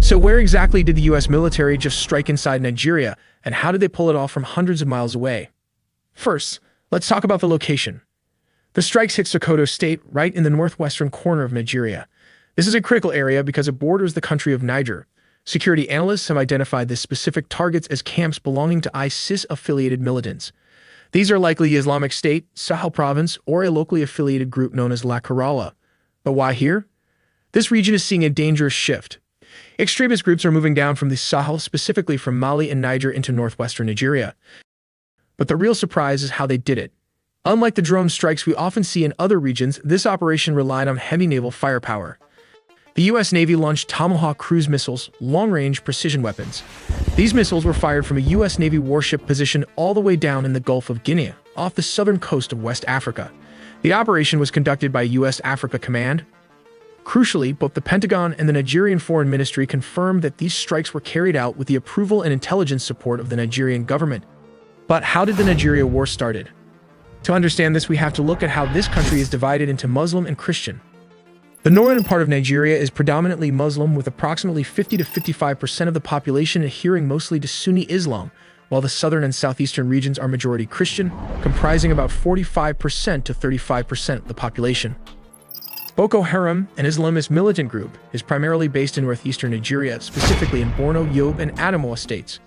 So where exactly did the US military just strike inside Nigeria, and how did they pull it off from hundreds of miles away? First, let's talk about the location. The strikes hit Sokoto State, right in the northwestern corner of Nigeria. This is a critical area because it borders the country of Niger. Security analysts have identified the specific targets as camps belonging to ISIS-affiliated militants. These are likely Islamic State, Sahel Province, or a locally affiliated group known as La Kerala. But why here? This region is seeing a dangerous shift. Extremist groups are moving down from the Sahel, specifically from Mali and Niger, into northwestern Nigeria. But the real surprise is how they did it. Unlike the drone strikes we often see in other regions, this operation relied on heavy naval firepower. The U.S. Navy launched Tomahawk cruise missiles, long-range precision weapons. These missiles were fired from a U.S. Navy warship positioned all the way down in the Gulf of Guinea, off the southern coast of West Africa. The operation was conducted by U.S. Africa Command. Crucially, both the Pentagon and the Nigerian Foreign Ministry confirmed that these strikes were carried out with the approval and intelligence support of the Nigerian government. But how did the Nigeria war started? To understand this, we have to look at how this country is divided into Muslim and Christian. The northern part of Nigeria is predominantly Muslim, with approximately 50 to 55% of the population adhering mostly to Sunni Islam, while the southern and southeastern regions are majority Christian, comprising about 45% to 35% of the population. Boko Haram, an Islamist militant group, is primarily based in northeastern Nigeria, specifically in Borno, Yobe, and Adamawa states.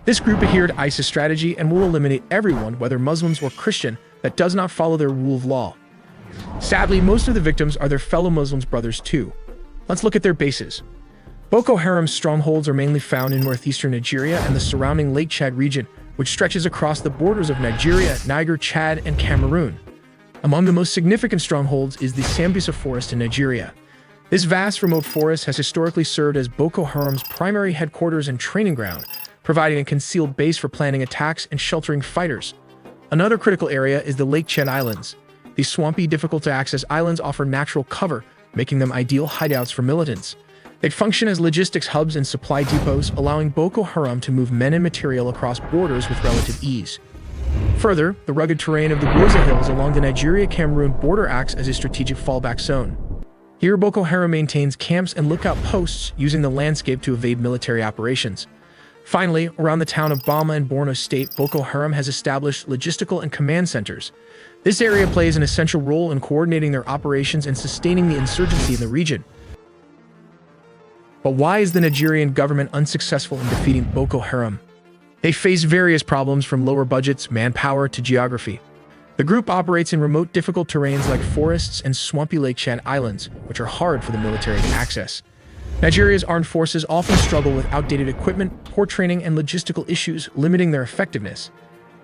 This group adhered to ISIS strategy and will eliminate everyone, whether Muslims or Christian, that does not follow their rule of law. Sadly, most of the victims are their fellow Muslims brothers too. Let's look at their bases. Boko Haram's strongholds are mainly found in northeastern Nigeria and the surrounding Lake Chad region, which stretches across the borders of Nigeria, Niger, Chad, and Cameroon. Among the most significant strongholds is the Sambisa Forest in Nigeria. This vast remote forest has historically served as Boko Haram's primary headquarters and training ground, providing a concealed base for planning attacks and sheltering fighters. Another critical area is the Lake Chad Islands. These swampy, difficult-to-access islands offer natural cover, making them ideal hideouts for militants. They function as logistics hubs and supply depots, allowing Boko Haram to move men and material across borders with relative ease. Further, the rugged terrain of the Goza Hills along the Nigeria-Cameroon border acts as a strategic fallback zone. Here, Boko Haram maintains camps and lookout posts, using the landscape to evade military operations. Finally, around the town of Bama in Borno State, Boko Haram has established logistical and command centers. This area plays an essential role in coordinating their operations and sustaining the insurgency in the region. But why is the Nigerian government unsuccessful in defeating Boko Haram? They face various problems, from lower budgets, manpower, to geography. The group operates in remote, difficult terrains like forests and swampy Lake Chad Islands, which are hard for the military to access. Nigeria's armed forces often struggle with outdated equipment, poor training, and logistical issues, limiting their effectiveness.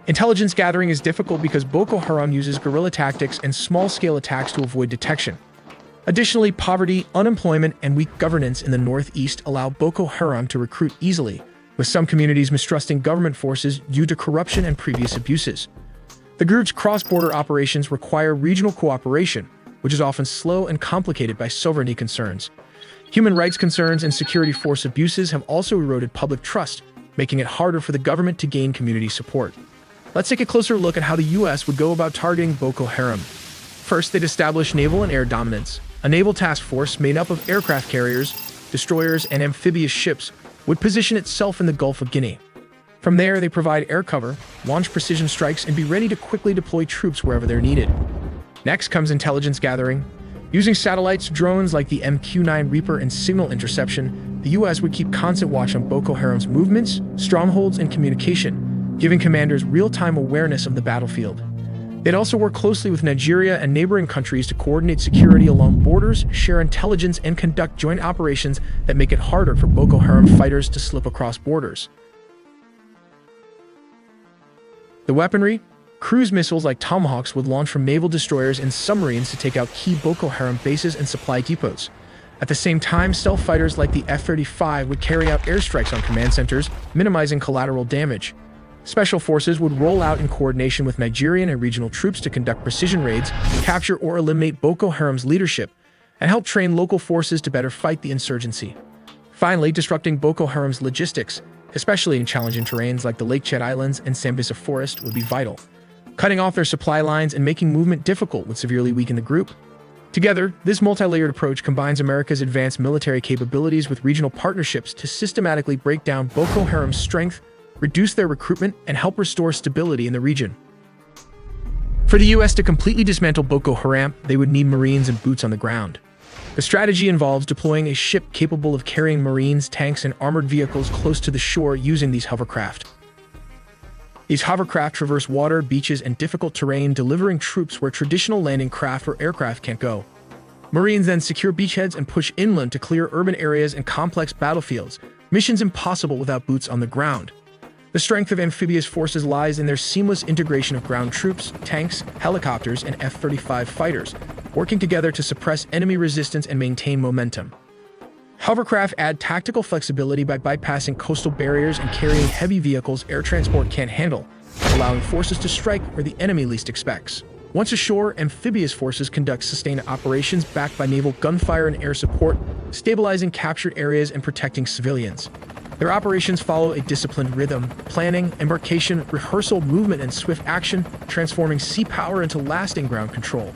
Intelligence gathering is difficult because Boko Haram uses guerrilla tactics and small-scale attacks to avoid detection. Additionally, poverty, unemployment, and weak governance in the northeast allow Boko Haram to recruit easily, with some communities mistrusting government forces due to corruption and previous abuses. The group's cross-border operations require regional cooperation, which is often slow and complicated by sovereignty concerns. Human rights concerns and security force abuses have also eroded public trust, making it harder for the government to gain community support. Let's take a closer look at how the U.S. would go about targeting Boko Haram. First, they'd establish naval and air dominance. A naval task force made up of aircraft carriers, destroyers, and amphibious ships would position itself in the Gulf of Guinea. From there, they provide air cover, launch precision strikes, and be ready to quickly deploy troops wherever they're needed. Next comes intelligence gathering. Using satellites, drones like the MQ-9 Reaper, and signal interception, the U.S. would keep constant watch on Boko Haram's movements, strongholds, and communication, giving commanders real-time awareness of the battlefield. They'd also work closely with Nigeria and neighboring countries to coordinate security along borders, share intelligence, and conduct joint operations that make it harder for Boko Haram fighters to slip across borders. The weaponry? Cruise missiles like Tomahawks would launch from naval destroyers and submarines to take out key Boko Haram bases and supply depots. At the same time, stealth fighters like the F-35 would carry out airstrikes on command centers, minimizing collateral damage. Special forces would roll out in coordination with Nigerian and regional troops to conduct precision raids, capture or eliminate Boko Haram's leadership, and help train local forces to better fight the insurgency. Finally, disrupting Boko Haram's logistics, especially in challenging terrains like the Lake Chad Islands and Sambisa Forest, would be vital. Cutting off their supply lines and making movement difficult would severely weaken the group. Together, this multi-layered approach combines America's advanced military capabilities with regional partnerships to systematically break down Boko Haram's strength, reduce their recruitment, and help restore stability in the region. For the U.S. to completely dismantle Boko Haram, they would need Marines and boots on the ground. The strategy involves deploying a ship capable of carrying Marines, tanks, and armored vehicles close to the shore using these hovercraft. These hovercraft traverse water, beaches, and difficult terrain, delivering troops where traditional landing craft or aircraft can't go. Marines then secure beachheads and push inland to clear urban areas and complex battlefields, missions impossible without boots on the ground. The strength of amphibious forces lies in their seamless integration of ground troops, tanks, helicopters, and F-35 fighters, working together to suppress enemy resistance and maintain momentum. Hovercraft add tactical flexibility by bypassing coastal barriers and carrying heavy vehicles air transport can't handle, allowing forces to strike where the enemy least expects. Once ashore, amphibious forces conduct sustained operations backed by naval gunfire and air support, stabilizing captured areas and protecting civilians. Their operations follow a disciplined rhythm: planning, embarkation, rehearsal, movement, and swift action, transforming sea power into lasting ground control.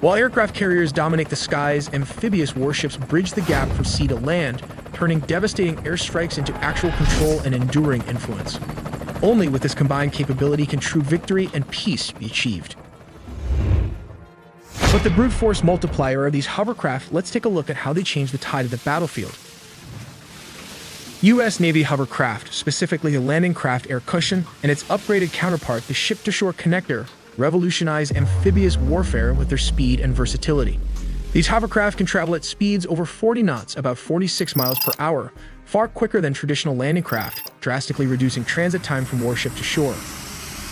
While aircraft carriers dominate the skies, amphibious warships bridge the gap from sea to land, turning devastating airstrikes into actual control and enduring influence. Only with this combined capability can true victory and peace be achieved. But the brute force multiplier of these hovercraft, let's take a look at how they change the tide of the battlefield. U.S. Navy hovercraft, specifically the Landing Craft Air Cushion and its upgraded counterpart, the Ship-to-Shore Connector, revolutionize amphibious warfare with their speed and versatility. These hovercraft can travel at speeds over 40 knots, about 46 miles per hour, far quicker than traditional landing craft, drastically reducing transit time from warship to shore.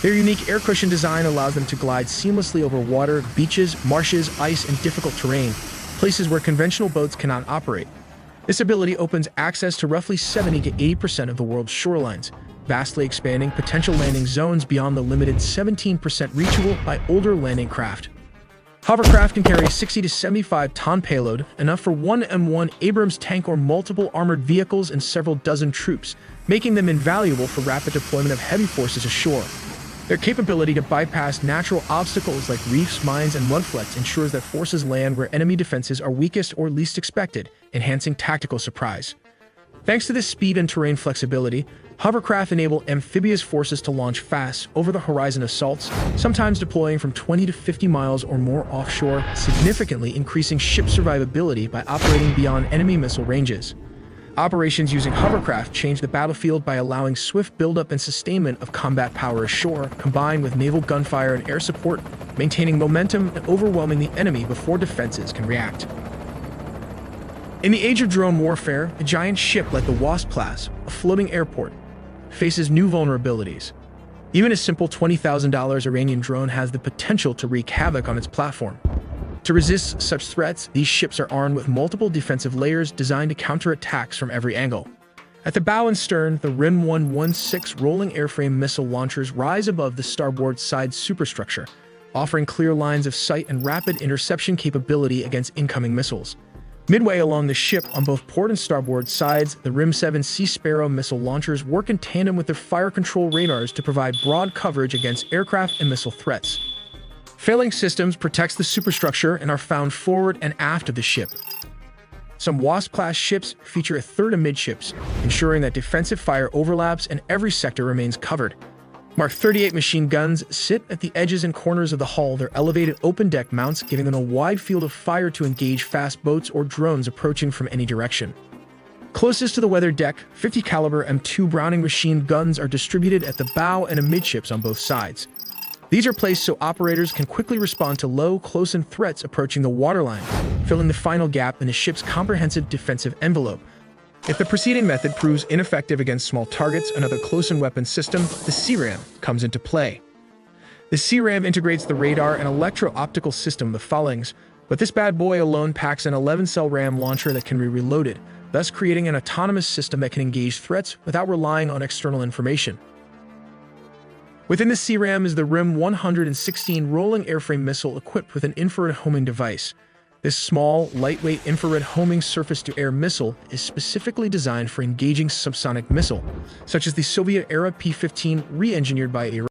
Their unique air cushion design allows them to glide seamlessly over water, beaches, marshes, ice, and difficult terrain, places where conventional boats cannot operate. This ability opens access to roughly 70 to 80% of the world's shorelines, vastly expanding potential landing zones beyond the limited 17% reachable by older landing craft. Hovercraft can carry 60 to 75-ton payload, enough for one M1 Abrams tank or multiple armored vehicles and several dozen troops, making them invaluable for rapid deployment of heavy forces ashore. Their capability to bypass natural obstacles like reefs, mines, and mudflats ensures that forces land where enemy defenses are weakest or least expected, enhancing tactical surprise. Thanks to this speed and terrain flexibility, hovercraft enable amphibious forces to launch fast, over-the-horizon assaults, sometimes deploying from 20 to 50 miles or more offshore, significantly increasing ship survivability by operating beyond enemy missile ranges. Operations using hovercraft change the battlefield by allowing swift buildup and sustainment of combat power ashore, combined with naval gunfire and air support, maintaining momentum and overwhelming the enemy before defenses can react. In the age of drone warfare, a giant ship like the Wasp class, a floating airport, faces new vulnerabilities. Even a simple $20,000 Iranian drone has the potential to wreak havoc on its platform. To resist such threats, these ships are armed with multiple defensive layers designed to counter attacks from every angle. At the bow and stern, the RIM 116 rolling airframe missile launchers rise above the starboard side superstructure, offering clear lines of sight and rapid interception capability against incoming missiles. Midway along the ship, on both port and starboard sides, the RIM-7 Sea Sparrow missile launchers work in tandem with their fire control radars to provide broad coverage against aircraft and missile threats. Failing systems protects the superstructure and are found forward and aft of the ship. Some Wasp-class ships feature a third amidships, ensuring that defensive fire overlaps and every sector remains covered. Mark 38 machine guns sit at the edges and corners of the hull, their elevated open-deck mounts giving them a wide field of fire to engage fast boats or drones approaching from any direction. Closest to the weather deck, 50 caliber M2 Browning machine guns are distributed at the bow and amidships on both sides. These are placed so operators can quickly respond to low, close-in threats approaching the waterline, filling the final gap in the ship's comprehensive defensive envelope. If the preceding method proves ineffective against small targets, another close-in weapon system, the CRAM, comes into play. The CRAM integrates the radar and electro-optical system of the Phalanx, but this bad boy alone packs an 11-cell RAM launcher that can be reloaded, thus creating an autonomous system that can engage threats without relying on external information. Within the CRAM is the RIM 116 rolling airframe missile equipped with an infrared homing device. This small, lightweight infrared homing surface-to-air missile is specifically designed for engaging subsonic missile, such as the Soviet-era P-15 re-engineered by Iran.